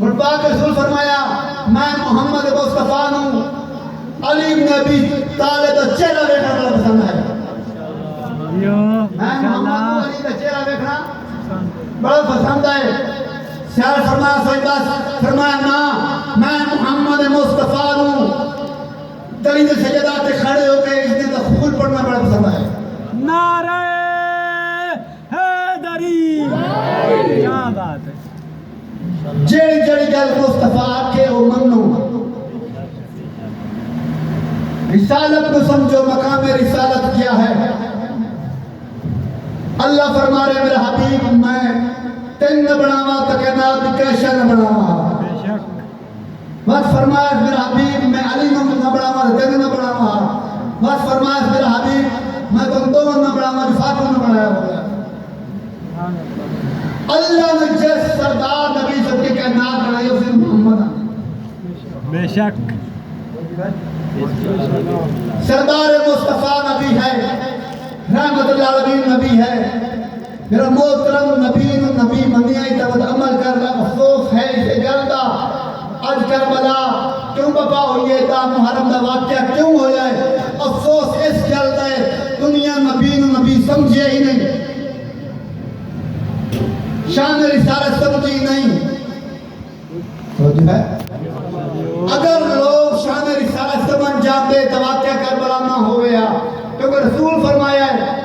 اور پاک رسول فرمایا میں محمد مصطفیٰ نوں علی بن ابی طالب دا چہرہ دیکھنا بڑا پسند ہے. میں محمد کو علی دا چہرہ دیکھنا بڑا پسند ہے. شاعر فرمایا سوئی بس فرمایا نا میں محمد مصطفیٰ نوں دلی دے سجدہ تے کھڑے ہو کے اس دن دا خون پڑھنا بڑا پسند ہے. نعرہ حیدری. کیا بات ہے. جیڑی جیڑی گل مصطفیٰ آکھے وہ منو. رسالت کو سمجھو مقام رسالت کیا ہے. اللہ فرما رہے میرا حبیب میں تین نہ بناوا تو کائنات کیسا نہ بناوا. بس فرمایا میرا حبیب میں علی نہ بناوا تین نہ بناوا. بس فرمایا میرا حبیب میں تم دو نہ بناوا جو فاطمہ نہ بنایا ہوا. اللہ نے جس سردار نبی سب کی کائنات بنائی اسے محمد بے شک سردار مصطفیٰ نبی ہے رحمت اللہ العالمین نبی ہے. میرا محترم نبی منیائی تبد عمل کر رہا. افسوس ہے اسے گلدہ آج کربلا کیوں بپا ہوئی ہے تا محرم دا واقعہ کیوں ہو جائے. افسوس اس گلدہ ہے دنیا نبی سمجھے ہی نہیں. شان رسالت سمجھی نہیں. اگر لوگ شان رسالت سمجھ جاتے تو واقعہ کربلا نہ ہو گیا. کیونکہ رسول فرمایا ہے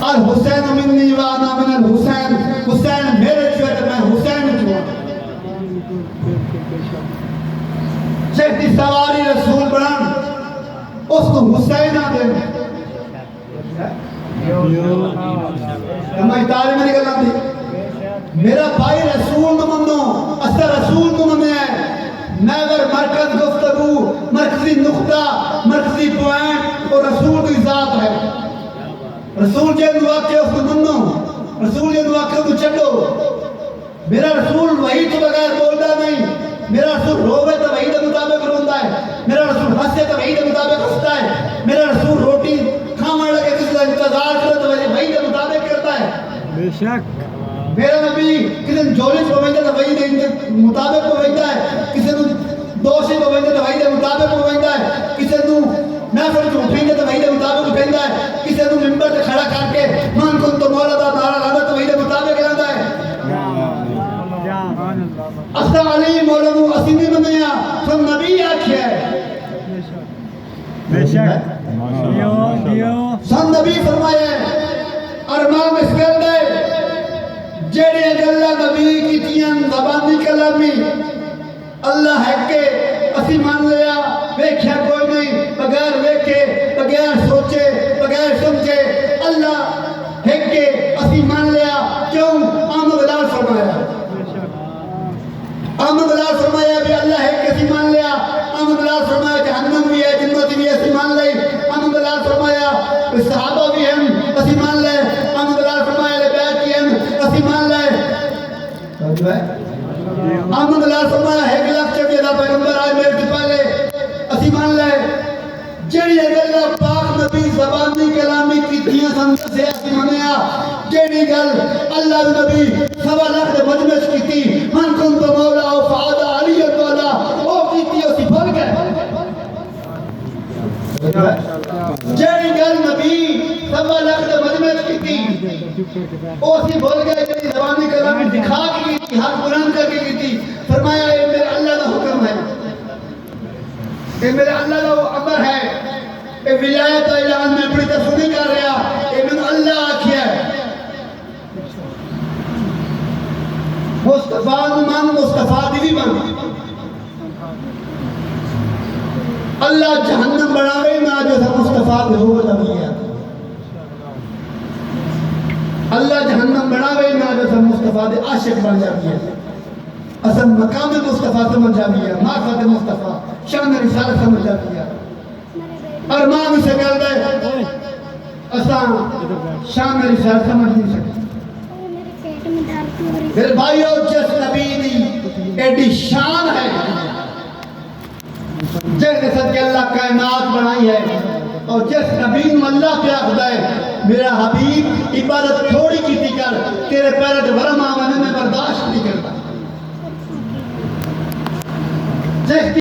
الحسین منی وانا من الحسین. حسین میرے چھوئے تو میں حسین چھوئے. چہتی سواری رسول بڑھن اس کو حسین آدھے ہماری تعلیم میں نکلنا تھی. میرا بھائی رسول نو منو اثر رسول نو منے ہے. میں اگر مرکز گفتگو مرکزی نقطہ مرکزی پوائنٹ اور رسول کی ذات ہے. رسول جن واقعہ اس کو منو. رسول جن واقعہ کو چڈو. میرا رسول وہی تو بغیر بولتا نہیں. میرا رسول روے تو وہی کے مطابق روندا ہے. میرا رسول ہنسے تو وہی کے مطابق ہنستا ہے. میرا رسول روٹی کھانے لگے کسی کا انتظار کرے تو وہی کے مطابق کرتا ہے. بے شک میرا نبی کسی جولس کو وہی تو وہی کے مطابق پویندا ہے. کسی کو دوشی کو وہی تو وہی کے مطابق پویندا ہے. کسی کو محفل کو اٹھیں تو وہی کے مطابق اٹھیندا ہے. کسی کو منبر تے کھڑا کر کے من کن تو مولا دا نعرہ لانا تو وہی کے مطابق رہندا ہے. اسا علی مولا نو اسی نہیں منیا سن نبی آکھیا ہے. بے شک سن نبی فرمایا ہے ارمان اس گل دے جیڑے گلا نبی کیتیاں زبانی کلامی اللہ ہے کہ اسی مان لیا ویکھیا کوئی نہیں بغیر ویکھے بغیر سوچے بغیر سمجھے. اللہ ہے کہ اسی مان لیا. کیوں احمد بلال فرمایا احمد بلال فرمایا بھی اللہ ہے کہ اسی مان لیا. احمد بلال فرمایا جہنم بھی ہے جنت بھی ہے اسی مان لئی. احمد بلال فرمایا صحابہ بھی ہیں اسی مان لے. احمد بلال فرمایا لے بیعت کی ہیں اسی مان لے. احمد بلال فرمایا ہے کہ لکھ چکے دا پیغمبر آئے میرے سے پہلے اسی مان لے. جیڑی اللہ پاک نبی زبانی کلامی کی تھیاں سن سے اسی منیا. جیڑی گل اللہ نبی سوا لکھ دے مجمع کی تھی من کن تو مولا و فعاد علی والا وہ کی تھی اسی بھول گئے. جیڑی گل نبی سوا لکھ دے مجمع کی تھی وہ اسی بھول گئے. جیڑی زبانی کلامی دکھا کی تھی حق قرآن کر کی تھی. فرمایا اے میرے اللہ کا حکم ہے اے میرے اللہ کا امر ہے. اے ولایت اعلان میں اپنی تصویر کر رہا اے من اللہ آکھیا ہے. مصطفیٰ من مصطفیٰ دی من اللہ جہنم بڑھاوے نہ جو تھا مصطفیٰ دے ہو جاوی ہے. اللہ جہنم بڑھاوے نہ جو تھا مصطفیٰ دے عاشق بن جاوی ہے. اصل مقام مصطفیٰ سمجھ جاوی ہے. معرفت مصطفیٰ شان رسالت سمجھ جاوی ہے. ارمان سے کر دے اصل شان رسالت سمجھ نہیں سکتے. پھر بھائیو جس نبی دی ایڈی شان ہے جس نسل کے اللہ کائنات بنائی ہے اور جس نبی نو اللہ پہ آخدا ہے میرا حبیب عبادت تھوڑی کیتی کر تیرے پیرٹ ورم آمنے میں برداشت نہیں کرتا. دیکھتی